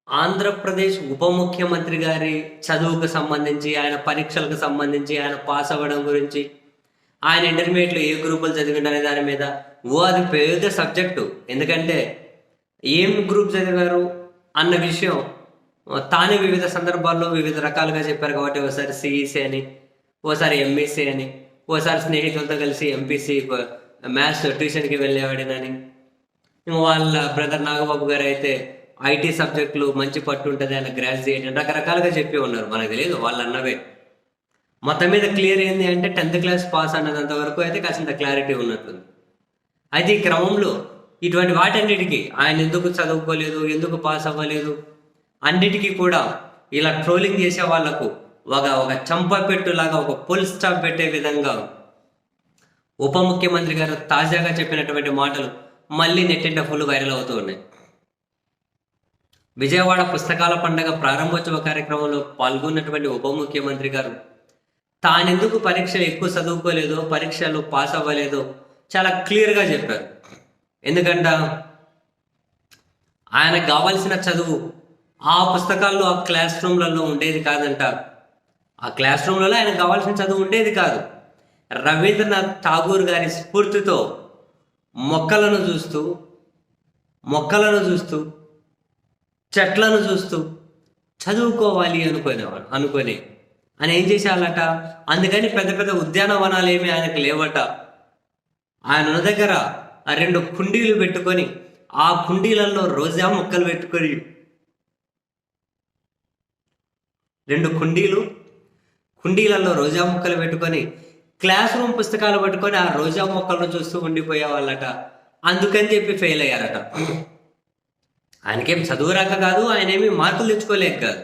ఆంధ్రప్రదేశ్ ఉప ముఖ్యమంత్రి గారి చదువుకు సంబంధించి, ఆయన పరీక్షలకు సంబంధించి, ఆయన పాస్ అవ్వడం గురించి, ఆయన ఇంటర్మీడియేట్‌లో ఏ గ్రూపులు చదివిండనే దాని మీద అది పెద్ద సబ్జెక్టు. ఎందుకంటే, ఏం గ్రూప్ చదివారు అన్న విషయం తానే వివిధ సందర్భాల్లో వివిధ రకాలుగా చెప్పారు కాబట్టి, ఓసారి సీఈసీ అని, ఓసారి ఎంఈసీ అని, ఓసారి స్నేహితులతో కలిసి ఎంపీసీ మ్యాథ్స్ ట్యూషన్‌కి వెళ్ళేవాడినని, వాళ్ళ బ్రదర్ నాగబాబు గారు అయితే ఐటీ సబ్జెక్టులు మంచి పట్టు ఉంటుంది, ఆయన గ్రాడ్యుయేట్ అని రకరకాలుగా చెప్పి ఉన్నారు. మనకు తెలియదు వాళ్ళు అన్నవే. మొత్తం మీద క్లియర్ ఏంది అంటే 10th క్లాస్ పాస్ అన్నదంత వరకు అయితే కాసింత క్లారిటీ ఉన్నట్టుంది. అయితే ఈ క్రమంలో ఇటువంటి వాటన్నిటికీ ఆయన ఎందుకు చదువుకోలేదు, ఎందుకు పాస్ అవ్వలేదు, అన్నిటికీ కూడా ఇలా ట్రోలింగ్ చేసే వాళ్లకు ఒక చంపపెట్టులాగా ఒక ఫుల్ స్టాప్ పెట్టే విధంగా ఉప ముఖ్యమంత్రి గారు తాజాగా చెప్పినటువంటి మాటలు మళ్ళీ నెట్టింట ఫుల్ వైరల్ అవుతూ ఉన్నాయి. విజయవాడ పుస్తకాల పండుగ ప్రారంభోత్సవ కార్యక్రమంలో పాల్గొన్నటువంటి ఉప ముఖ్యమంత్రి గారు తానెందుకు పరీక్షలు ఎక్కువ చదువుకోలేదో, పరీక్షలు పాస్ అవ్వలేదో చాలా క్లియర్గా చెప్పారు. ఎందుకంటే ఆయనకు కావాల్సిన చదువు ఆ పుస్తకాల్లో, ఆ క్లాస్ రూమ్లలో ఉండేది కాదంట. ఆ క్లాస్ రూమ్లలో ఆయనకు కావాల్సిన చదువు ఉండేది కాదు. రవీంద్రనాథ్ ఠాగూర్ గారి స్ఫూర్తితో మొక్కలను చూస్తూ చెట్లను చూస్తూ చదువుకోవాలి అనుకొని ఆయన ఏం చేసేవాళ్ళట. అందుకని పెద్ద పెద్ద ఉద్యానవనాలు ఏమి ఆయనకు లేవట. ఆయన ఉన్న దగ్గర 2 కుండీలు పెట్టుకొని, ఆ కుండీలలో రోజా మొక్కలు పెట్టుకొని, 2 కుండీలలో రోజా మొక్కలు పెట్టుకొని, క్లాస్ రూమ్ పుస్తకాలు పట్టుకొని ఆ రోజా మొక్కలను చూస్తూ ఉండిపోయే వాళ్ళట. అందుకని చెప్పి ఫెయిల్ అయ్యారట. ఆయనకేం చదువు రాక కాదు, ఆయనేమి మార్కులు తెచ్చుకోలేక కాదు.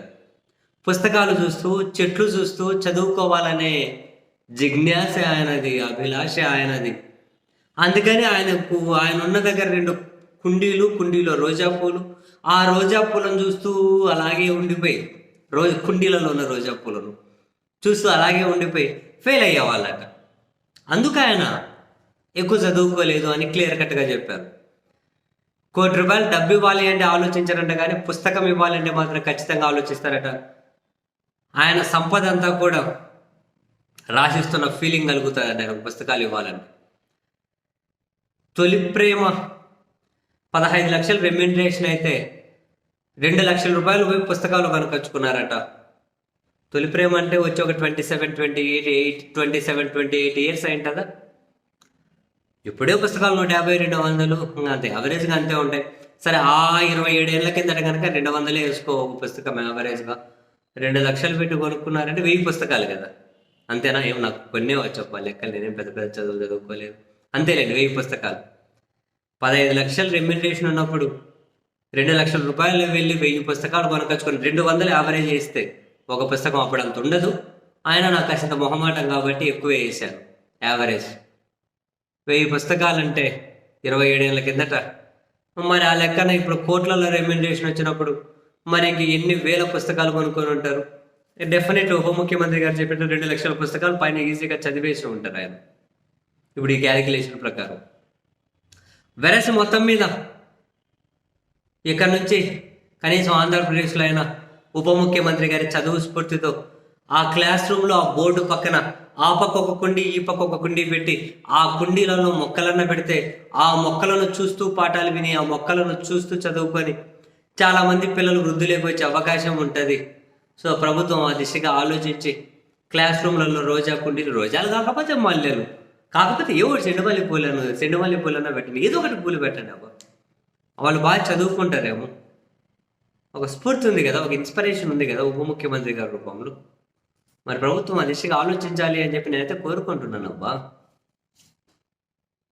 పుస్తకాలు చూస్తూ, చెట్లు చూస్తూ చదువుకోవాలనే జిజ్ఞాస ఆయనది, అభిలాష ఆయనది. అందుకని ఆయన ఉన్న దగ్గర 2 కుండీలో రోజా పూలు, ఆ రోజా పూలను చూస్తూ అలాగే ఉండిపోయి, కుండీలలో ఉన్న రోజా పూలను చూస్తూ అలాగే ఉండిపోయి ఫెయిల్ అయ్యేవాళ్ళట. అందుకు ఆయన ఎక్కువ చదువుకోలేదు అని క్లియర్ కట్గా చెప్పారు. ₹1 కోటి డబ్బు ఇవ్వాలి అంటే ఆలోచించారంట, కానీ పుస్తకం ఇవ్వాలంటే మాత్రం ఖచ్చితంగా ఆలోచిస్తారట. ఆయన సంపద అంతా కూడా రాసిస్తున్న ఫీలింగ్ కలుగుతుంది ఆయన పుస్తకాలు ఇవ్వాలంటే. తొలి ప్రేమ 15 లక్షల రెమ్యూనరేషన్ అయితే 2 లక్షల రూపాయలు పోయి పుస్తకాలు కనుకొచ్చుకున్నారట. తొలి ప్రేమ అంటే వచ్చి ఒక 27-28 ఇయర్స్ అయింటుందా. ఇప్పుడే పుస్తకాలు 150-200 అంతే, యావరేజ్గా అంతే ఉంటాయి. సరే, ఆ 27 ఏళ్ళ కిందట కనుక 200 వేసుకో ఒక పుస్తకం యావరేజ్గా. 2 లక్షలు పెట్టి కొనుక్కున్నారంటే 1000 పుస్తకాలు కదా, అంతేనా? ఏం నాకు కొన్నే వచ్చప్ప లెక్కలు, నేనేం పెద్ద పెద్ద చదువుకోలేదు. అంతేలేండి, 1000 పుస్తకాలు. 15 లక్షలు రెమ్యూనరేషన్ ఉన్నప్పుడు 2 లక్షల రూపాయలు వెళ్ళి 1000 పుస్తకాలు కొనుకొచ్చుకొని 200 యావరేజ్ చేస్తే ఒక పుస్తకం అప్పుడు అంత ఉండదు. ఆయన నాకు కాసింత మొహమాటం కాబట్టి ఎక్కువే వేశాను యావరేజ్. 1000 పుస్తకాలంటే 27 ఏళ్ళ కిందట. మరి ఆ లెక్కన ఇప్పుడు కోట్లలో రెమ్యూనరేషన్ వచ్చినప్పుడు మరి ఇంక ఎన్ని వేల పుస్తకాలు కొనుక్కొని ఉంటారు. డెఫినెట్ ఉప ముఖ్యమంత్రి గారు చెప్పినట్టు 2 లక్షల పుస్తకాలు పైన ఈజీగా చదివేసి ఉంటారు ఆయన ఇప్పుడు ఈ క్యాలిక్యులేషన్ ప్రకారం. వెరసి మొత్తం మీద ఇక్కడ నుంచి కనీసం ఆంధ్రప్రదేశ్లో అయినా ఉప ముఖ్యమంత్రి గారి చదువు స్ఫూర్తితో ఆ క్లాస్ రూమ్లో ఆ బోర్డు పక్కన ఆ పక్క ఒక కుండీ, ఈ పక్క ఒక కుండీ పెట్టి, ఆ కుండీలలో మొక్కలన్న పెడితే ఆ మొక్కలను చూస్తూ పాఠాలు విని, ఆ మొక్కలను చూస్తూ చదువుకొని చాలామంది పిల్లలు వృద్ధులకు వచ్చే అవకాశం ఉంటుంది. సో ప్రభుత్వం ఆ దిశగా ఆలోచించి క్లాస్ రూమ్లలో రోజా కుండీలు, రోజాలు కాకపోతే మల్లెలు, కాకపోతే ఏవో చెండుమల్లి పూలన్నా పెట్టండి, ఏదో ఒకటి పూలు పెట్టండి. వాళ్ళు బాగా చదువుకుంటారేమో. ఒక స్ఫూర్తి ఉంది కదా, ఒక ఇన్స్పిరేషన్ ఉంది కదా ఉప ముఖ్యమంత్రి గారి రూపంలో. మరి ప్రభుత్వం ఆ దిశగా ఆలోచించాలి అని చెప్పి నేనైతే కోరుకుంటున్నాను అబ్బా.